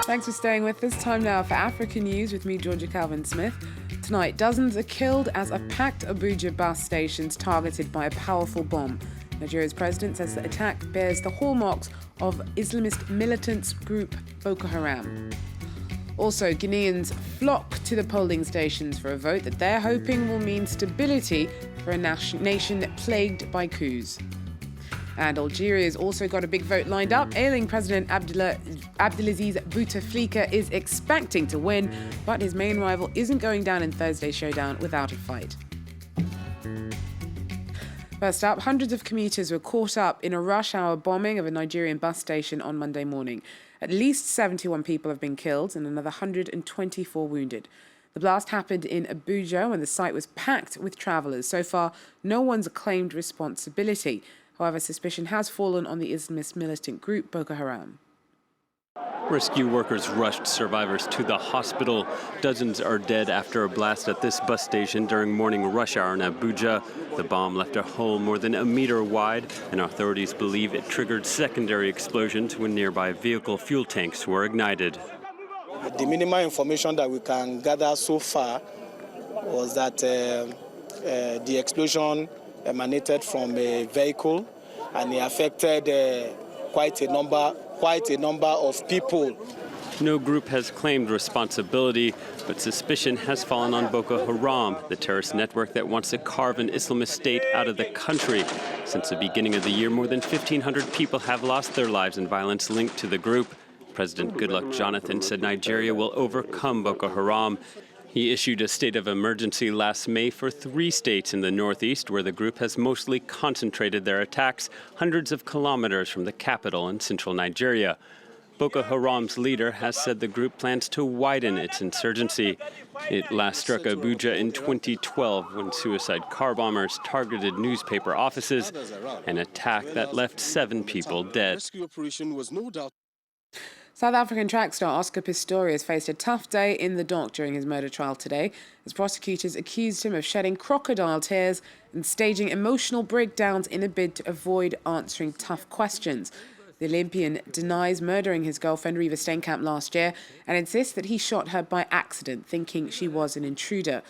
Thanks for staying with us. Time now for Africa News with me, Georgia Calvin-Smith. Tonight, dozens are killed as a packed Abuja bus station is targeted by a powerful bomb. Nigeria's president says the attack bears the hallmarks of Islamist militants group Boko Haram. Also, Guineans flock to the polling stations for a vote that they're hoping will mean stability for a nation plagued by coups. And Algeria's also got a big vote lined up. Ailing President Abdelaziz Bouteflika is expecting to win, but his main rival isn't going down in Thursday's showdown without a fight. First up, hundreds of commuters were caught up in a rush-hour bombing of a Nigerian bus station on Monday morning. At least 71 people have been killed and another 124 wounded. The blast happened in Abuja when the site was packed with travellers. So far, no one's claimed responsibility. However, suspicion has fallen on the Islamist militant group Boko Haram. Rescue workers rushed survivors to the hospital. Dozens are dead after a blast at this bus station during morning rush hour in Abuja. The bomb left a hole more than a meter wide, and authorities believe it triggered secondary explosions when nearby vehicle fuel tanks were ignited. The minimal information that we can gather so far was that the explosion emanated from a vehicle, and it affected quite a number of people. No group has claimed responsibility, but suspicion has fallen on Boko Haram, the terrorist network that wants to carve an Islamist state out of the country. Since the beginning of the year, more than 1,500 people have lost their lives in violence linked to the group. President Goodluck Jonathan said Nigeria will overcome Boko Haram. He issued a state of emergency last May for 3 states in the northeast, where the group has mostly concentrated their attacks hundreds of kilometers from the capital in central Nigeria. Boko Haram's leader has said the group plans to widen its insurgency. It last struck Abuja in 2012 when suicide car bombers targeted newspaper offices, an attack that left 7 people dead. South African track star Oscar Pistorius faced a tough day in the dock during his murder trial today, as prosecutors accused him of shedding crocodile tears and staging emotional breakdowns in a bid to avoid answering tough questions. The Olympian denies murdering his girlfriend Reeva Steenkamp last year and insists that he shot her by accident, thinking she was an intruder.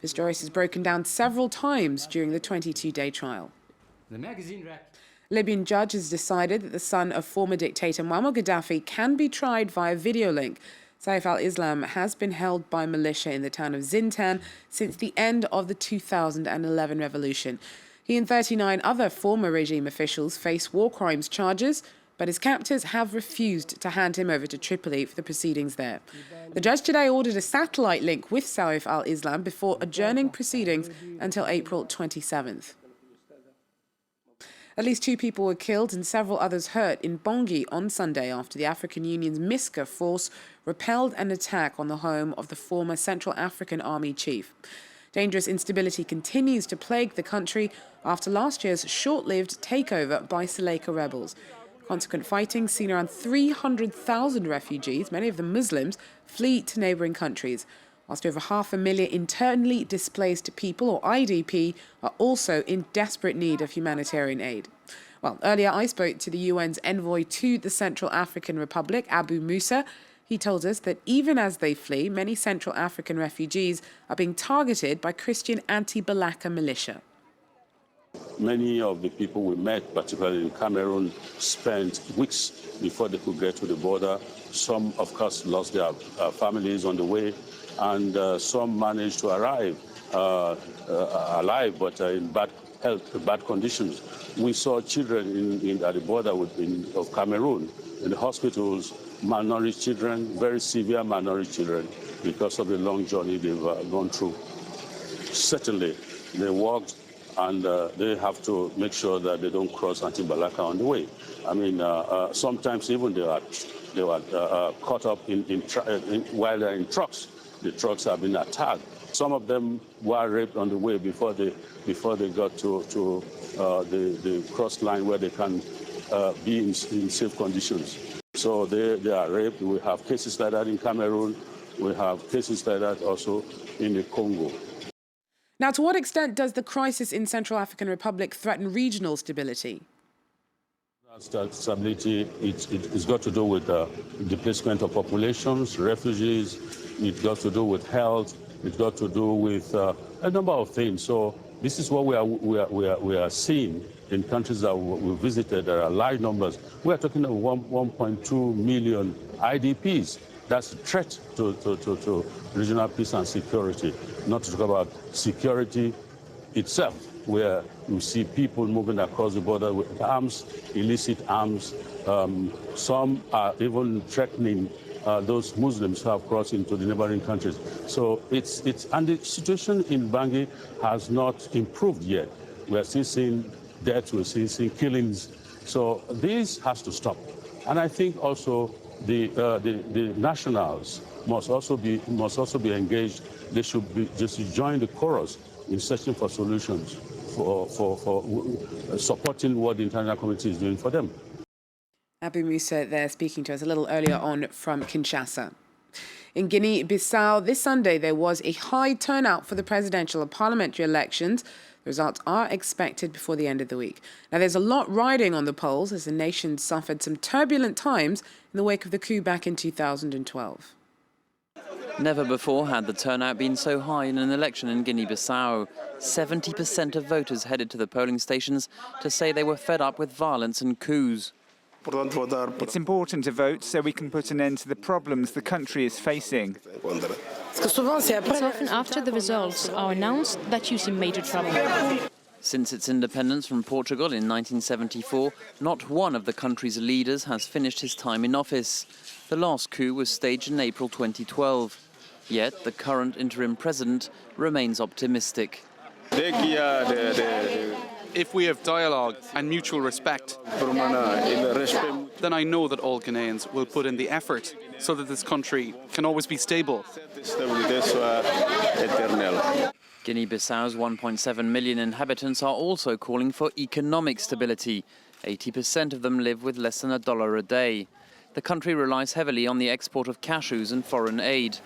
Pistorius has broken down several times during the 22-day trial. Libyan judge has decided that the son of former dictator Muammar Gaddafi can be tried via video link. Saif al-Islam has been held by militia in the town of Zintan since the end of the 2011 revolution. He and 39 other former regime officials face war crimes charges, but his captors have refused to hand him over to Tripoli for the proceedings there. The judge today ordered a satellite link with Saif al-Islam before adjourning proceedings until April 27th. At least 2 people were killed and several others hurt in Bongi on Sunday after the African Union's MISCA force repelled an attack on the home of the former Central African Army chief. Dangerous instability continues to plague the country after last year's short-lived takeover by Seleka rebels. Consequent fighting seen around 300,000 refugees, many of them Muslims, flee to neighbouring countries, whilst over 500,000 internally displaced people, or IDP, are also in desperate need of humanitarian aid. Well, earlier I spoke to the UN's envoy to the Central African Republic, Abu Musa. He told us that even as they flee, many Central African refugees are being targeted by Christian anti-Balaka militia. Many of the people we met, particularly in Cameroon, spent weeks before they could get to the border. Some, of course, lost their families on the way, and some managed to arrive alive, but in bad health, bad conditions. We saw children at the border of Cameroon, in the hospitals, malnourished children, very severe malnourished children, because of the long journey they've gone through. Certainly, they walked, and they have to make sure that they don't cross anti-Balaka on the way. I mean, sometimes even they were caught up while they're in trucks. The trucks have been attacked. Some of them were raped on the way before they got to the cross line where they can be in safe conditions. So they are raped. We have cases like that in Cameroon. We have cases like that also in the Congo. Now, to what extent does the crisis in Central African Republic threaten regional stability? Stability, it's got to do with displacement of populations, refugees. It's got to do with health. It's got to do with a number of things. So this is what we are seeing in countries that we visited. There are large numbers. We are talking about 1.2 million IDPs. That's a threat to regional peace and security. Not to talk about security itself, where you see people moving across the border with arms, illicit arms. Some are even threatening those Muslims who have crossed into the neighboring countries. So and the situation in Bangui has not improved yet. We are still seeing deaths, we're still seeing killings. So this has to stop. And I think also the nationals must also be engaged. They should just join the chorus in searching for solutions, for supporting what the international community is doing for them. Abu Musa there speaking to us a little earlier on from Kinshasa. In Guinea-Bissau this Sunday, there was a high turnout for the presidential and parliamentary elections. The results are expected before the end of the week. Now, there's a lot riding on the polls as the nation suffered some turbulent times in the wake of the coup back in 2012. Never before had the turnout been so high in an election in Guinea-Bissau. 70% of voters headed to the polling stations to say they were fed up with violence and coups. It's important to vote so we can put an end to the problems the country is facing. It's often after the results are announced that you see major trouble. Since its independence from Portugal in 1974, not one of the country's leaders has finished his time in office. The last coup was staged in April 2012. Yet the current interim president remains optimistic. If we have dialogue and mutual respect, then I know that all Ghanaians will put in the effort so that this country can always be stable. Guinea-Bissau's 1.7 million inhabitants are also calling for economic stability. 80% of them live with less than $1 a day. The country relies heavily on the export of cashews and foreign aid.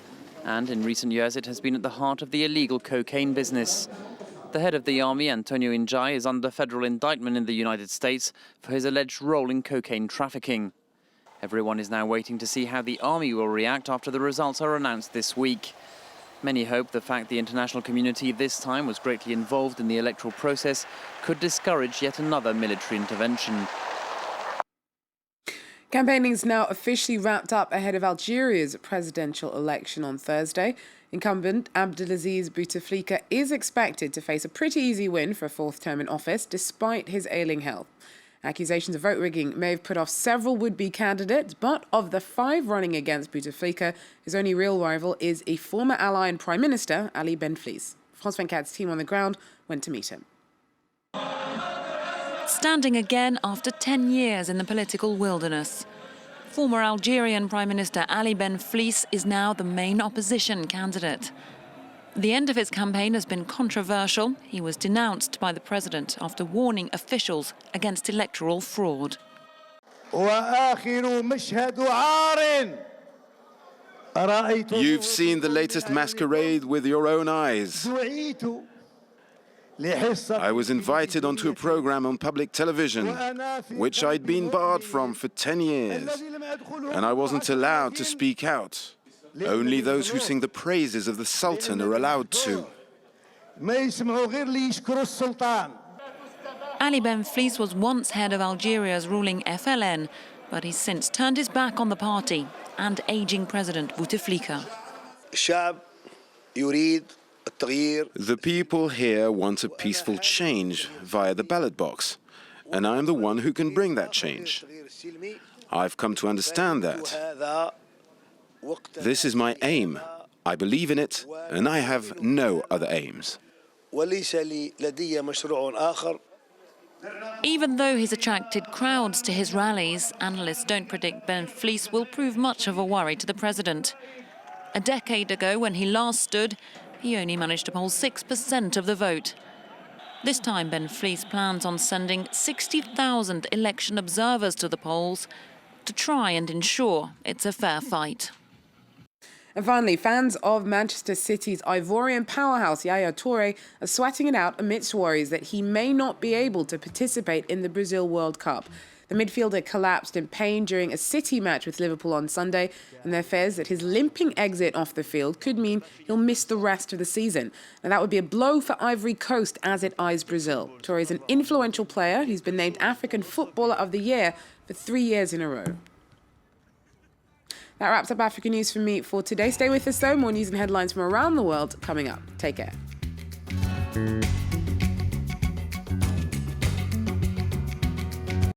And in recent years, it has been at the heart of the illegal cocaine business. The head of the army, Antonio Njai, is under federal indictment in the United States for his alleged role in cocaine trafficking. Everyone is now waiting to see how the army will react after the results are announced this week. Many hope the fact the international community this time was greatly involved in the electoral process could discourage yet another military intervention. Campaigning is now officially wrapped up ahead of Algeria's presidential election on Thursday. Incumbent Abdelaziz Bouteflika is expected to face a pretty easy win for a fourth term in office, despite his ailing health. Accusations of vote rigging may have put off several would-be candidates, but of the 5 running against Bouteflika, his only real rival is a former ally and Prime Minister, Ali Benflis. France 24's team on the ground went to meet him. Standing again after 10 years in the political wilderness. Former Algerian Prime Minister Ali Benflis is now the main opposition candidate. The end of his campaign has been controversial. He was denounced by the president after warning officials against electoral fraud. You've seen the latest masquerade with your own eyes. I was invited onto a program on public television, which I'd been barred from for 10 years, and I wasn't allowed to speak out. Only those who sing the praises of the Sultan are allowed to. Ali Benflis was once head of Algeria's ruling FLN, but he's since turned his back on the party and aging President Bouteflika. The people here want a peaceful change via the ballot box, and I'm the one who can bring that change. I've come to understand that. This is my aim. I believe in it, and I have no other aims. Even though he's attracted crowds to his rallies, analysts don't predict Benflis will prove much of a worry to the president. A decade ago, when he last stood, he only managed to poll 6% of the vote. This time, Benflis plans on sending 60,000 election observers to the polls to try and ensure it's a fair fight. And finally, fans of Manchester City's Ivorian powerhouse Yaya Toure are sweating it out amidst worries that he may not be able to participate in the Brazil World Cup. The midfielder collapsed in pain during a City match with Liverpool on Sunday, and there are fears that his limping exit off the field could mean he'll miss the rest of the season. And that would be a blow for Ivory Coast as it eyes Brazil. Toure is an influential player who's been named African Footballer of the Year for 3 years in a row. That wraps up African News for me for today. Stay with us though, more news and headlines from around the world coming up. Take care.